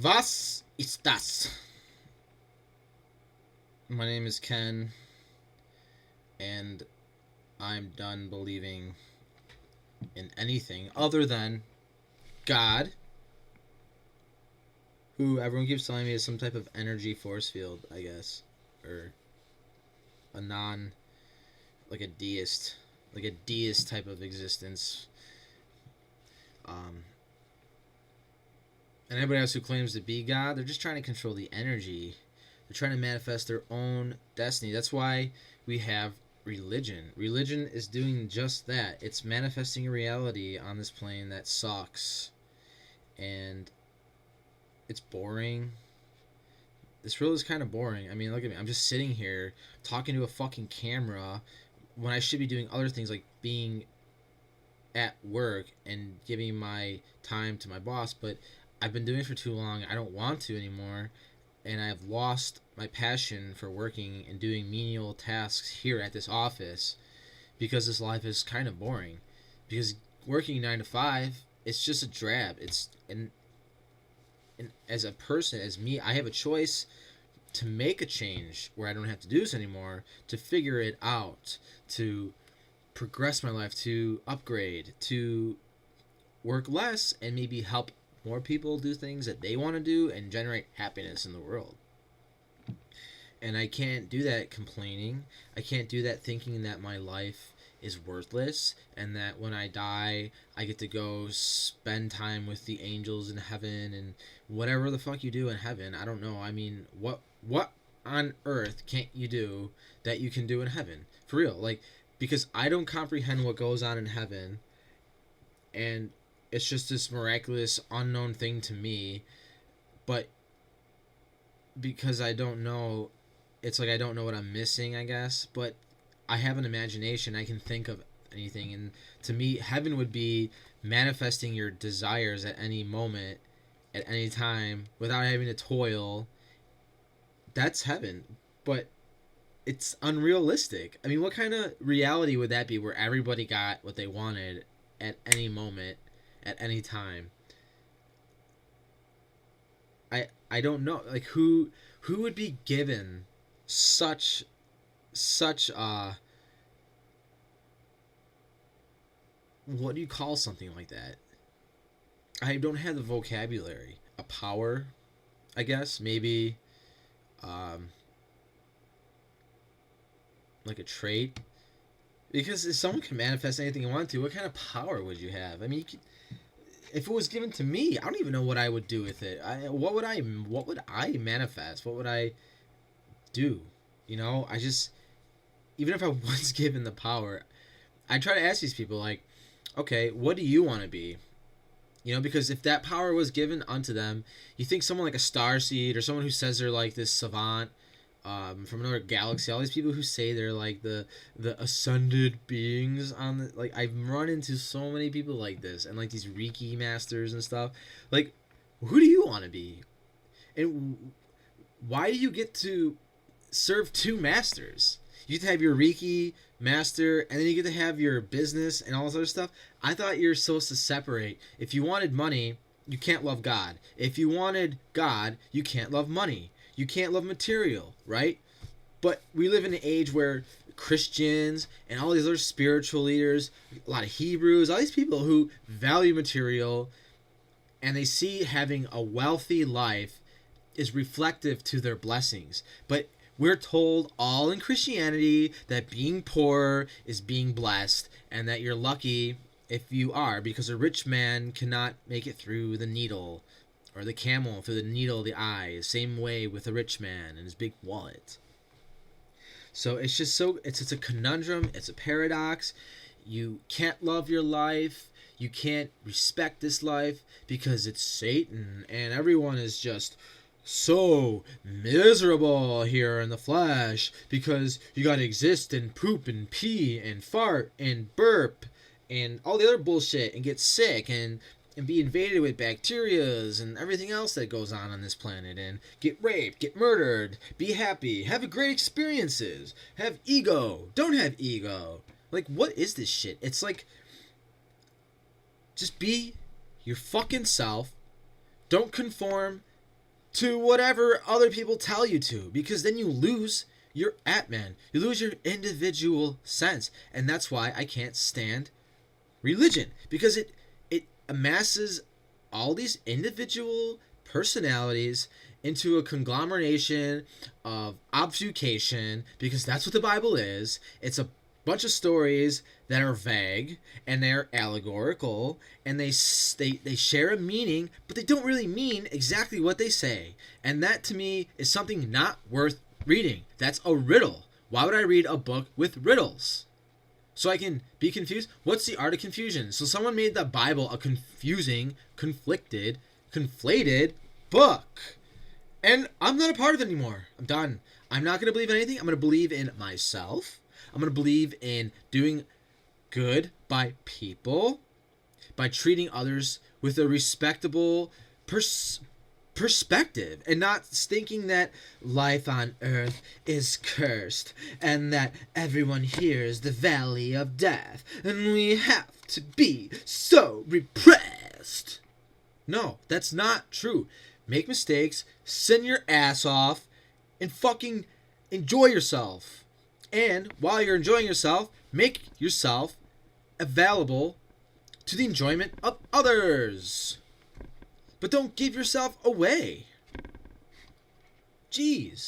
Was ist das? My name is Ken, and I'm done believing in anything other than God, who everyone keeps telling me is some type of energy force field, I guess, or a non, like a deist type of existence. Um, and anybody else who claims to be God, they're just trying to control the energy. They're trying to manifest their own destiny. That's why we have religion. Religion is doing just that. It's manifesting a reality on this plane that sucks. And it's boring. This world is kind of boring. I mean, look at me. I'm just sitting here talking to a fucking camera when I should be doing other things like being at work and giving my time to my boss, but I've been doing it for too long. I don't want to anymore, and I've lost my passion for working and doing menial tasks here at this office because this life is kind of boring. Because working 9 to 5, it's just a drab. And as a person, as me, I have a choice to make a change where I don't have to do this anymore, to figure it out, to progress my life, to upgrade, to work less and maybe help more people do things that they want to do and generate happiness in the world. And I can't do that complaining. I can't do that thinking that my life is worthless and that when I die, I get to go spend time with the angels in heaven and whatever the fuck you do in heaven. I don't know. I mean, what on earth can't you do that you can do in heaven? For real. Like, because I don't comprehend what goes on in heaven, and it's just this miraculous unknown thing to me, but because I don't know, it's like I don't know what I'm missing, I guess, but I have an imagination. I can think of anything, and to me, heaven would be manifesting your desires at any moment, at any time, without having to toil. That's heaven, but it's unrealistic. I mean, what kind of reality would that be where everybody got what they wanted at any moment, at any time? I don't know. Like, who would be given such what do you call something like that? I don't have the vocabulary. A power, I guess, maybe um like a trait. Because if someone can manifest anything you want to, what kind of power would you have? I mean, if it was given to me, I don't even know what I would do with it. What would I manifest? What would I do? You know, I just, even if I was given the power, I try to ask these people like, okay, what do you want to be? You know, because if that power was given unto them, you think someone like a starseed or someone who says they're like this savant from another galaxy, all these people who say they're like the ascended beings on the, like, I've run into so many people like this, and like these Reiki masters and stuff. Like, who do you want to be? And why do you get to serve two masters? You get to have your Reiki master, and then you get to have your business and all this other stuff. I thought you were supposed to separate. If you wanted money, you can't love God. If you wanted God, you can't love money. You can't love material, right? But we live in an age where Christians and all these other spiritual leaders, a lot of Hebrews, all these people who value material, and they see having a wealthy life is reflective to their blessings. But we're told all in Christianity that being poor is being blessed, and that you're lucky if you are, because a rich man cannot make it through the needle, or the camel through the needle of the eye. Same way with a rich man and his big wallet. So it's just it's a conundrum. It's a paradox. You can't love your life. You can't respect this life because it's Satan, and everyone is just so miserable here in the flesh because you gotta exist and poop and pee and fart and burp and all the other bullshit and get sick and be invaded with bacterias and everything else that goes on this planet, and get raped, get murdered, be happy, have great experiences, have ego, don't have ego. Like, what is this shit? It's like, just be your fucking self. Don't conform to whatever other people tell you to, because then you lose your Atman. You lose your individual sense. And that's why I can't stand religion, because it amasses all these individual personalities into a conglomeration of obfuscation, because that's what the Bible is. It's a bunch of stories that are vague and they're allegorical, and they share a meaning, but they don't really mean exactly what they say. And that to me is something not worth reading. That's a riddle. Why would I read a book with riddles? So I can be confused? What's the art of confusion? So someone made the Bible a confusing, conflicted, conflated book. And I'm not a part of it anymore. I'm done. I'm not going to believe in anything. I'm going to believe in myself. I'm going to believe in doing good by people, by treating others with a respectable perspective, and not thinking that life on earth is cursed and that everyone here is the valley of death and we have to be so repressed. No, that's not true. Make mistakes, send your ass off, and fucking enjoy yourself. And while you're enjoying yourself, make yourself available to the enjoyment of others. But don't give yourself away. Jeez.